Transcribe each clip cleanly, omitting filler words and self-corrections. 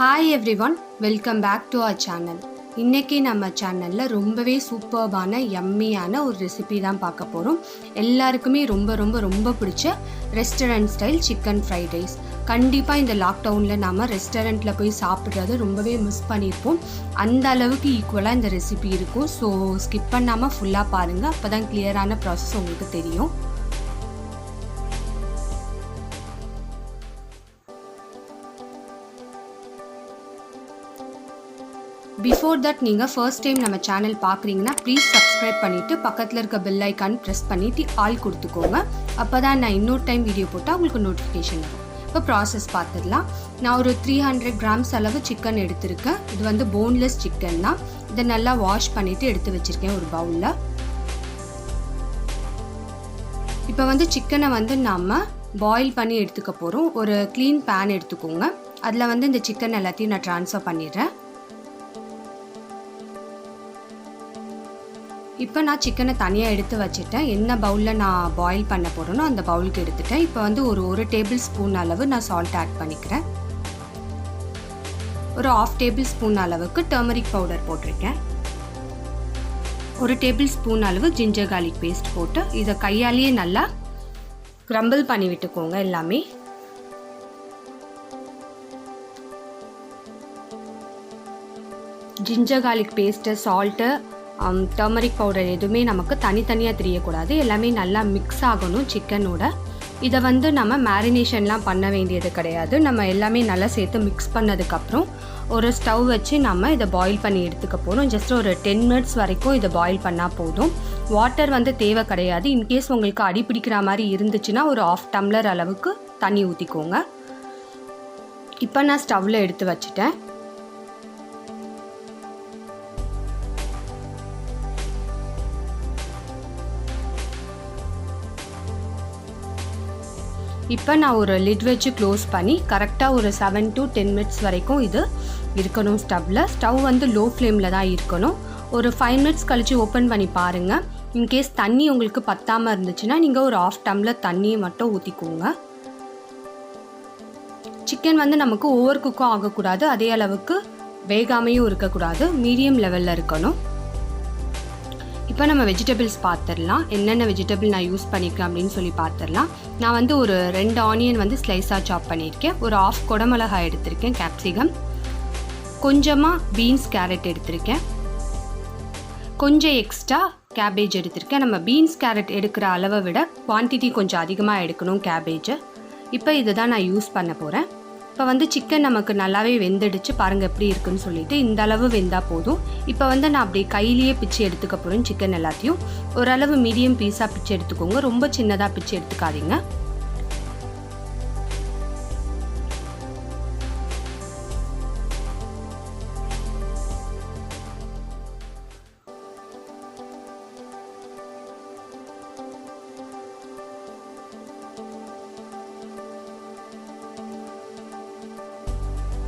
Hi everyone, welcome back to our channel. இன்றைக்கி நம்ம சேனலில் ரொம்பவே சூப்பர்பான யம்மியான ஒரு ரெசிபி தான் பார்க்க போகிறோம். எல்லாருக்குமே ரொம்ப ரொம்ப ரொம்ப பிடிச்ச restaurant style chicken fried rice. கண்டிப்பாக இந்த லாக்டவுனில் நாம் ரெஸ்டாரண்ட்டில் போய் சாப்பிட்றது ரொம்பவே மிஸ் பண்ணியிருப்போம். அந்த அளவுக்கு ஈக்குவலாக இந்த ரெசிபி இருக்கும். ஸோ ஸ்கிப் பண்ணாமல் ஃபுல்லாக பாருங்கள், அப்போ தான் கிளியரான ப்ராசஸ் உங்களுக்கு தெரியும். பிஃபோர் தட் நீங்கள் ஃபர்ஸ்ட் டைம் நம்ம சேனல் பார்க்குறீங்கன்னா ப்ளீஸ் சப்ஸ்கிரைப் பண்ணிவிட்டு பக்கத்தில் இருக்க பெல் ஐக்கான் ப்ரெஸ் பண்ணிவிட்டு ஆல் கொடுத்துக்கோங்க. அப்போ தான் நான் இன்னொரு டைம் வீடியோ போட்டால் உங்களுக்கு நோட்டிஃபிகேஷன் வரும். இப்போ ப்ராசஸ் பார்த்துடலாம். நான் ஒரு 300 கிராம்ஸ் அளவு சிக்கன் எடுத்திருக்கேன். இது வந்து போன்லெஸ் சிக்கன் தான். இதை நல்லா வாஷ் பண்ணிவிட்டு எடுத்து வச்சுருக்கேன் ஒரு பவுலில். இப்போ வந்து சிக்கனை வந்து நம்ம பாயில் பண்ணி எடுத்துக்க போகிறோம். ஒரு க்ளீன் பேன் எடுத்துக்கோங்க. அதில் வந்து இந்த சிக்கன் எல்லாத்தையும் நான் ட்ரான்ஸ்ஃபர் பண்ணிடுறேன். இப்போ நான் சிக்கனை தனியாக எடுத்து வச்சுட்டேன். என்ன பவுலில் நான் பாயில் பண்ண போகிறேனோ அந்த பவுலுக்கு எடுத்துட்டேன். இப்போ வந்து ஒரு டேபிள் ஸ்பூன் அளவு நான் சால்ட் ஆட் பண்ணிக்கிறேன். ஒரு 1/2 டேபிள் ஸ்பூன் அளவுக்கு டர்மரிக் பவுடர் போட்டிருக்கேன். ஒரு டேபிள் ஸ்பூன் அளவு ஜிஞ்சர் கார்லிக் பேஸ்ட் போட்டு இதை கையாலேயே நல்லா கிரம்பிள் பண்ணி விட்டுக்கோங்க. எல்லாமே ginger garlic paste, salt, turmeric powder எதுவுமே நமக்கு தனித்தனியாக தெரியக்கூடாது. எல்லாமே நல்லா மிக்ஸ் ஆகணும் சிக்கனோட. இதை வந்து நம்ம மேரினேஷன்லாம் பண்ண வேண்டியது கிடையாது. நம்ம எல்லாமே நல்லா சேர்த்து மிக்ஸ் பண்ணதுக்கப்புறம் ஒரு ஸ்டவ் வச்சு நம்ம இதை பாயில் பண்ணி எடுத்துக்க போகிறோம். ஜஸ்ட் ஒரு 10 மினிட்ஸ் வரைக்கும் இதை பாயில் பண்ணால் போதும். வாட்டர் வந்து தேவை கிடையாது. இன்கேஸ் உங்களுக்கு அடி பிடிக்கிற மாதிரி இருந்துச்சுன்னா ஒரு 1/2 டம்ளர் அளவுக்கு தண்ணி ஊற்றிக்கோங்க. இப்போ நான் ஸ்டவ்வில் எடுத்து வச்சுட்டேன். இப்போ நான் ஒரு லிட் வச்சு க்ளோஸ் பண்ணி கரெக்டாக ஒரு 7 to 10 மினிட்ஸ் வரைக்கும் இது இருக்கணும் ஸ்டவ்வில். ஸ்டவ் வந்து லோ ஃப்ளேமில் தான் இருக்கணும். ஒரு 5 மினிட்ஸ் கழித்து ஓப்பன் பண்ணி பாருங்கள். இன்கேஸ் தண்ணி உங்களுக்கு பத்தாமல் இருந்துச்சுன்னா நீங்கள் ஒரு 1/2 டம்ளர் தண்ணியை மட்டும் ஊற்றிக்கோங்க. சிக்கன் வந்து நமக்கு ஓவர் குக்கும் ஆகக்கூடாது, அதே அளவுக்கு வேகாமையும் இருக்கக்கூடாது, மீடியம் லெவலில் இருக்கணும். இப்போ நம்ம வெஜிடபிள்ஸ் பார்த்துடலாம். என்னென்ன வெஜிடபிள் நான் யூஸ் பண்ணியிருக்கேன் அப்படின்னு சொல்லி பார்த்துடலாம். நான் வந்து ஒரு 2 ஆனியன் வந்து ஸ்லைஸாக சாப் பண்ணியிருக்கேன். ஒரு 1/2 குடமிளகாய் எடுத்திருக்கேன், கேப்சிகம், கொஞ்சமாக பீன்ஸ், கேரட் எடுத்திருக்கேன், கொஞ்சம் எக்ஸ்ட்ரா கேபேஜ் எடுத்திருக்கேன். நம்ம பீன்ஸ் கேரட் எடுக்கிற அளவை விட குவான்டிட்டி கொஞ்சம் அதிகமாக எடுக்கணும் கேபேஜை. இப்போ இதை தான் நான் யூஸ் பண்ண போகிறேன். இப்போ வந்து சிக்கன் நமக்கு நல்லாவே வெந்துடுச்சு, பாருங்கள் எப்படி இருக்குன்னு சொல்லிட்டு. இந்த அளவு வெந்தால் போதும். இப்போ வந்து நான் அப்படியே கையிலேயே பிச்சு எடுத்துக்க போகிறேன். சிக்கன் எல்லாத்தையும் ஓரளவு மீடியம் பீஸாக பிச்சு எடுத்துக்கோங்க, ரொம்ப சின்னதாக பிச்சு எடுத்துக்காதீங்க.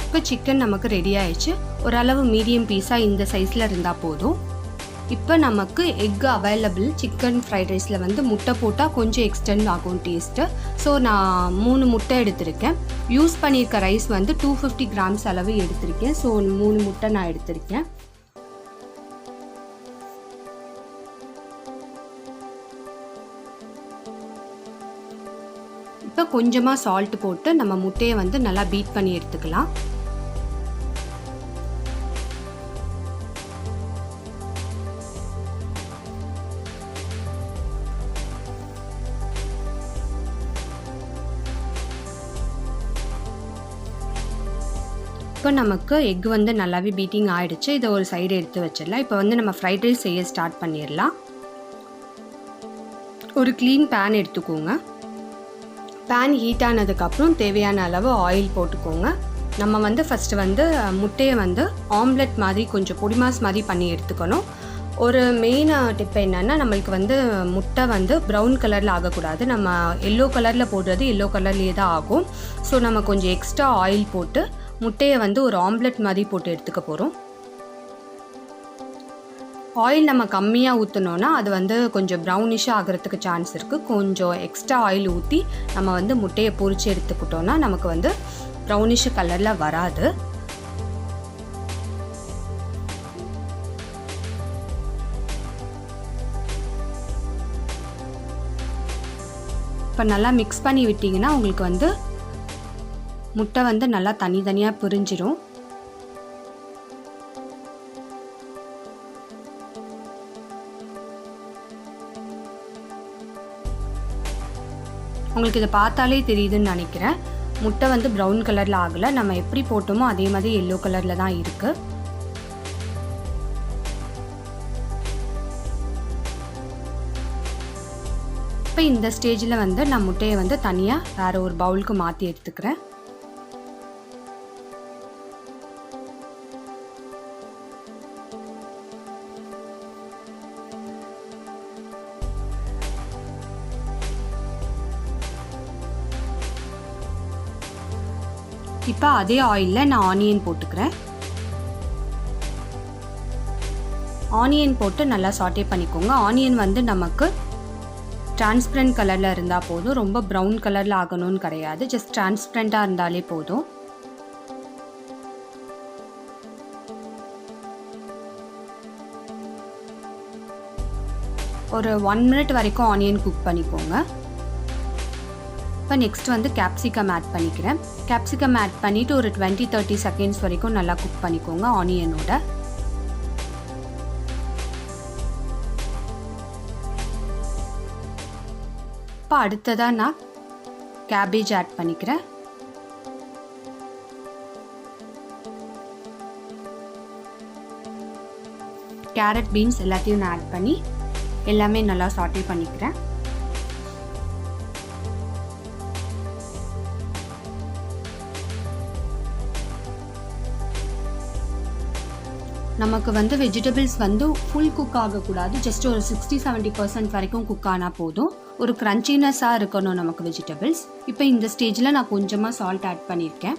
இப்போ சிக்கன் நமக்கு ரெடி ஆயிடுச்சு. ஓரளவு மீடியம் பீஸாக இந்த சைஸில் இருந்தால் போதும். இப்போ நமக்கு எக் அவைலபிள். சிக்கன் ஃப்ரைட் ரைஸில் வந்து முட்டை போட்டால் கொஞ்சம் எக்ஸ்டெண்ட் ஆகும் டேஸ்ட்டு. ஸோ நான் 3 முட்டை எடுத்திருக்கேன். யூஸ் பண்ணியிருக்க ரைஸ் வந்து 250 கிராம்ஸ் அளவு எடுத்திருக்கேன். ஸோ 3 முட்டை நான் எடுத்திருக்கேன். இப்போ கொஞ்சமாக சால்ட் போட்டு நம்ம முட்டையை வந்து நல்லா பீட் பண்ணி எடுத்துக்கலாம். இப்போ நமக்கு எக் வந்து நல்லாவே பீட்டிங் ஆகிடுச்சு. இதை ஒரு சைடு எடுத்து வச்சிடலாம். இப்போ வந்து நம்ம ஃப்ரைட் ரைஸ் செய்ய ஸ்டார்ட் பண்ணிடலாம். ஒரு க்ளீன் பேன் எடுத்துக்கோங்க. பேன் ஹீட் ஆனதுக்கப்புறம் தேவையான அளவு ஆயில் போட்டுக்கோங்க. நம்ம வந்து ஃபஸ்ட்டு வந்து முட்டையை வந்து ஆம்லெட் மாதிரி கொஞ்சம் பொடிமாஸ் மாதிரி பண்ணி எடுத்துக்கணும். ஒரு மெயின் டிப் என்னென்னா, நம்மளுக்கு வந்து முட்டை வந்து ப்ரௌன் கலரில் ஆகக்கூடாது. நம்ம எல்லோ கலரில் போடுறது எல்லோ கலர்லேயே தான் ஆகும். ஸோ நம்ம கொஞ்சம் எக்ஸ்ட்ரா ஆயில் போட்டு முட்டையை வந்து ஒரு ஆம்லெட் மாதிரி போட்டு எடுத்துக்க போகிறோம். ஆயில் நம்ம கம்மியாக ஊற்றினோன்னா அது வந்து கொஞ்சம் ப்ரௌனிஷாக ஆகிறதுக்கு சான்ஸ் இருக்குது. கொஞ்சம் எக்ஸ்ட்ரா ஆயில் ஊற்றி நம்ம வந்து முட்டையை பொரித்து எடுத்துக்கிட்டோன்னா நமக்கு வந்து ப்ரௌனிஷ் கலரில் வராது. இப்போ நல்லா மிக்ஸ் பண்ணி விட்டிங்கன்னா உங்களுக்கு வந்து முட்டை வந்து நல்லா தனித்தனியாக பிரிஞ்சிடும். உங்களுக்கு இதை பார்த்தாலே தெரியுதுன்னு நினைக்கிறேன். முட்டை வந்து ப்ரௌன் கலரில் ஆகலை. நம்ம எப்படி போட்டோமோ அதே மாதிரி எல்லோ கலரில் தான் இருக்குது. இப்போ இந்த ஸ்டேஜில் வந்து நான் முட்டையை வந்து தனியாக வேறு ஒரு பவுலுக்கு மாற்றி எடுத்துக்கிறேன். இப்போ அதே ஆயிலில் நான் ஆனியன் போட்டுக்கிறேன். ஆனியன் போட்டு நல்லா சாட்டே பண்ணிக்கோங்க. ஆனியன் வந்து நமக்கு டிரான்ஸ்பரண்ட் கலரில் இருந்தால் போதும். ரொம்ப ப்ரௌன் கலரில் ஆகணும்னு கிடையாது. ஜஸ்ட் டிரான்ஸ்பரண்ட்டாக இருந்தாலே போதும். ஒரு 1 மினிட் வரைக்கும் ஆனியன் குக் பண்ணிக்கோங்க. இப்போ நெக்ஸ்ட் வந்து கேப்சிகம் ஆட் பண்ணிக்கிறேன். கேப்சிகம் ஆட் பண்ணிவிட்டு ஒரு 20-30 செகண்ட்ஸ் வரைக்கும் நல்லா குக் பண்ணிக்கோங்க ஆனியனோட. இப்போ அடுத்ததாக நான் கேபேஜ் ஆட் பண்ணிக்கிறேன். கேரட், பீன்ஸ் எல்லாத்தையும் நான் ஆட் பண்ணி எல்லாமே நல்லா சாட்டே பண்ணிக்கிறேன். நமக்கு வந்து வெஜிடபிள்ஸ் வந்து ஃபுல் குக் ஆகக்கூடாது. ஜஸ்ட் ஒரு 60-70% வரைக்கும் குக் ஆனால் போதும். ஒரு க்ரன்ச்சினஸாக இருக்கணும் நமக்கு வெஜிடபிள்ஸ். இப்போ இந்த ஸ்டேஜில் நான் கொஞ்சமாக சால்ட் ஆட் பண்ணியிருக்கேன்.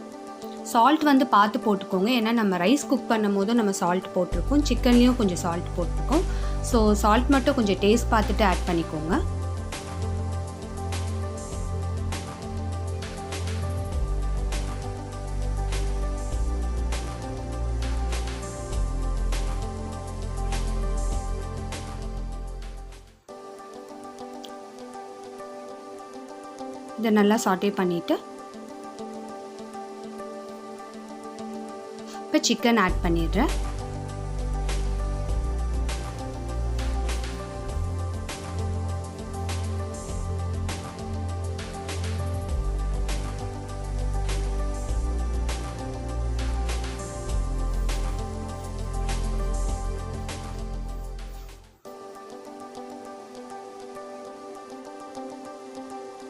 சால்ட் வந்து பார்த்து போட்டுக்கோங்க. ஏன்னா நம்ம ரைஸ் குக் பண்ணும் போது நம்ம சால்ட் போட்டிருக்கோம், சிக்கன்லேயும் கொஞ்சம் சால்ட் போட்டிருக்கோம். ஸோ சால்ட் மட்டும் கொஞ்சம் டேஸ்ட் பார்த்துட்டு ஆட் பண்ணிக்கோங்க. இதை நல்லா சாட்டே பண்ணிவிட்டு இப்போ சிக்கன் ஆட் பண்ணிடுறேன்.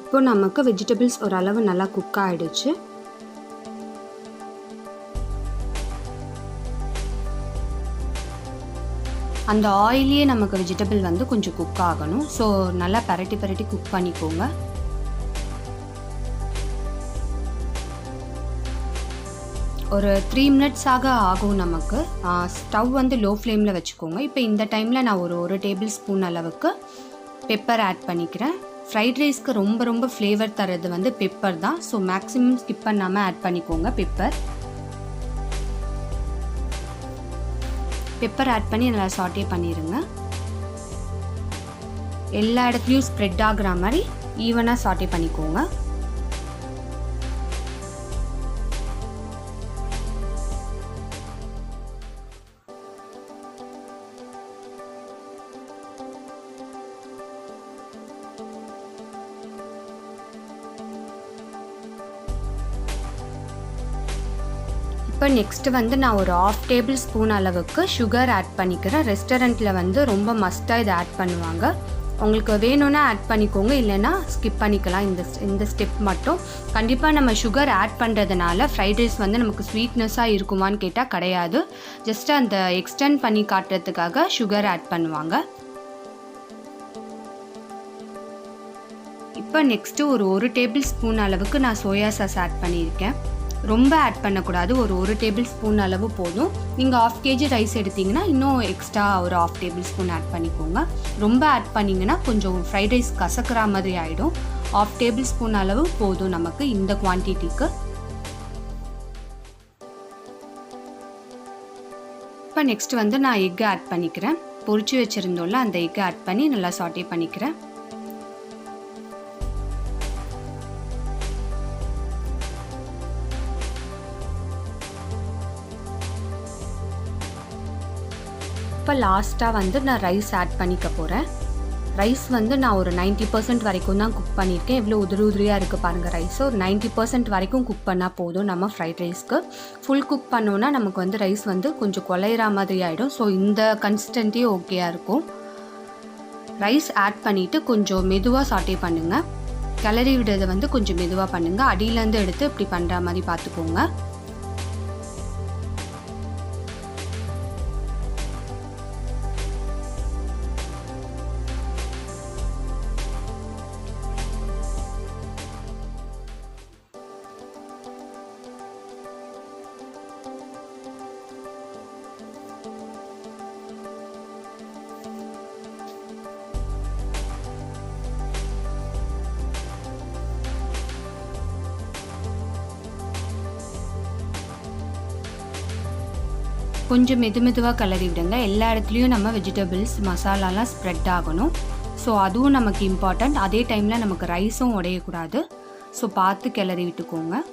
இப்போ நமக்கு வெஜிடபிள்ஸ் ஓரளவு நல்லா குக் ஆகிடுச்சு. அந்த ஆயிலே நமக்கு வெஜிடபிள் வந்து கொஞ்சம் குக் ஆகணும். ஸோ நல்லா பரட்டி குக் பண்ணிக்கோங்க. ஒரு 3 மினிட்ஸாக ஆகும் நமக்கு. ஸ்டவ் வந்து லோ ஃப்ளேமில் வச்சுக்கோங்க. இப்போ இந்த டைமில் நான் ஒரு டேபிள் ஸ்பூன் அளவுக்கு பெப்பர் ஆட் பண்ணிக்கிறேன். ஃப்ரைட் ரைஸ்க்கு ரொம்ப ஃப்ளேவர் தரது வந்து பெப்பர் தான். ஸோ மேக்ஸிமம் ஸ்கிப் பண்ணாமல் ஆட் பண்ணிக்கோங்க பெப்பர் ஆட் பண்ணி நல்லா சாட்டே பண்ணிடுங்க. எல்லா இடத்துலையும் ஸ்ப்ரெட் ஆகுற மாதிரி ஈவனாக சாட்டே பண்ணிக்கோங்க. இப்போ நெக்ஸ்ட்டு வந்து நான் ஒரு 1/2 டேபிள் ஸ்பூன் அளவுக்கு சுகர் ஆட் பண்ணிக்கிறேன். ரெஸ்டாரண்ட்டில் வந்து ரொம்ப மஸ்ட்டாக இதை ஆட் பண்ணுவாங்க. உங்களுக்கு வேணும்னா ஆட் பண்ணிக்கோங்க, இல்லைன்னா ஸ்கிப் பண்ணிக்கலாம். இந்த ஸ்டெப் மட்டும். கண்டிப்பாக நம்ம சுகர் ஆட் பண்ணுறதுனால ஃப்ரைட் ரைஸ் வந்து நமக்கு ஸ்வீட்னஸாக இருக்குமான்னு கேட்டால் கிடையாது. ஜஸ்ட் அந்த எக்ஸ்டெண்ட் பண்ணி காட்டுறதுக்காக சுகர் ஆட் பண்ணுவாங்க. இப்போ நெக்ஸ்ட்டு ஒரு டேபிள் ஸ்பூன் அளவுக்கு நான் சோயா சாஸ் ஆட் பண்ணியிருக்கேன். ரொம்ப ஆட் பண்ணக்கூடாது. ஒரு டேபிள் ஸ்பூன் அளவு போதும். நீங்கள் 1/2 kg ரைஸ் எடுத்திங்கன்னா இன்னும் எக்ஸ்ட்ரா ஒரு 1/2 டேபிள் ஸ்பூன் ஆட் பண்ணிக்கோங்க. ரொம்ப ஆட் பண்ணிங்கன்னா கொஞ்சம் ஃப்ரைட் ரைஸ் கசக்கிற மாதிரி ஆகிடும். 1/2 டேபிள் ஸ்பூன் அளவு போதும் நமக்கு இந்த குவான்டிட்டிக்கு. இப்போ நெக்ஸ்ட் வந்து நான் எக் ஆட் பண்ணிக்கிறேன். பொரிச்சு வச்சுருந்தோம்ல அந்த எக் ஆட் பண்ணி நல்லா சாட்டே பண்ணிக்கிறேன். இப்போ லாஸ்ட்டாக வந்து நான் ரைஸ் ஆட் பண்ணிக்க போகிறேன். ரைஸ் வந்து நான் ஒரு 90% வரைக்கும் தான் குக் பண்ணியிருக்கேன். எவ்வளோ உதிரியாக இருக்குது பாருங்கள் ரைஸ். ஒரு 90% வரைக்கும் குக் பண்ணால் போதும் நம்ம ஃப்ரைட் ரைஸ்க்கு. ஃபுல் குக் பண்ணோன்னா நமக்கு வந்து ரைஸ் வந்து கொஞ்சம் குலையிற மாதிரி ஆகிடும். ஸோ இந்த கன்சிஸ்டன்ட்டே ஓகேயாக இருக்கும். ரைஸ் ஆட் பண்ணிவிட்டு கொஞ்சம் மெதுவாக சாட்டே பண்ணுங்கள். கிளறி விடுறதை வந்து கொஞ்சம் மெதுவாக பண்ணுங்கள். அடியிலேருந்து எடுத்து இப்படி பண்ணுற மாதிரி பார்த்துக்கோங்க. கொஞ்சம் மெதுவாக கிளறி விடுங்க. எல்லா இடத்துலையும் நம்ம வெஜிடபிள்ஸ் மசாலாலாம் ஸ்ப்ரெட் ஆகணும். ஸோ அதுவும் நமக்கு இம்பார்ட்டண்ட். அதே டைமில் நமக்கு ரைஸும் உடையக்கூடாது. ஸோ பார்த்து கிளறி விட்டுக்கோங்க.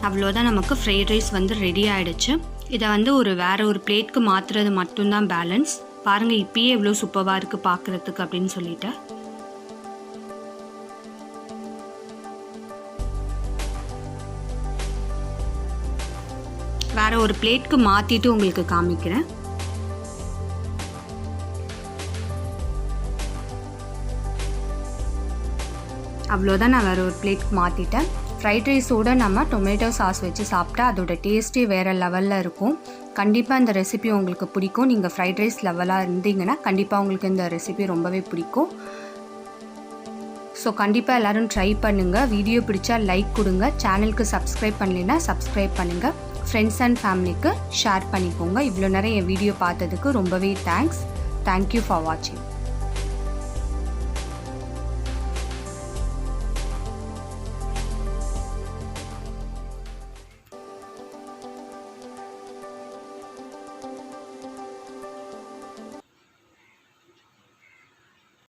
அவ்வளோதான், நமக்கு ஃப்ரைட் ரைஸ் வந்து ரெடி ஆகிடுச்சு. இதை வந்து வேறு ஒரு பிளேட்க்கு மாற்றுறது மட்டும்தான் பேலன்ஸ். பாருங்கள் இப்பயே எவ்வளோ சூப்பராக இருக்குது பார்க்குறதுக்கு அப்படின்னு சொல்லிட்டு. வேறு ஒரு பிளேட்க்கு மாற்றிட்டு உங்களுக்கு காமிக்கிறேன். அவ்வளோதான், நான் வேறு ஒரு பிளேட்க்கு மாற்றிட்டேன். ஃப்ரைட் ரைஸோடு நம்ம டொமேட்டோ சாஸ் வச்சு சாப்பிட்டா அதோட டேஸ்ட்டே வேறு லெவலில் இருக்கும். கண்டிப்பாக இந்த ரெசிபி உங்களுக்கு பிடிக்கும். நீங்கள் ஃப்ரைட் ரைஸ் லெவலாக இருந்தீங்கன்னா கண்டிப்பாக உங்களுக்கு இந்த ரெசிபி ரொம்பவே பிடிக்கும். ஸோ கண்டிப்பாக எல்லோரும் ட்ரை பண்ணுங்கள். வீடியோ பிடிச்சா லைக் கொடுங்க. சேனலுக்கு சப்ஸ்கிரைப் பண்ணலைன்னா சப்ஸ்கிரைப் பண்ணுங்கள். ஃப்ரெண்ட்ஸ் அண்ட் ஃபேமிலிக்கு ஷேர் பண்ணிக்கோங்க. இவ்வளோ நேரம் என் வீடியோ பார்த்ததுக்கு ரொம்பவே தேங்க்ஸ். தேங்க்யூ ஃபார் வாட்சிங்.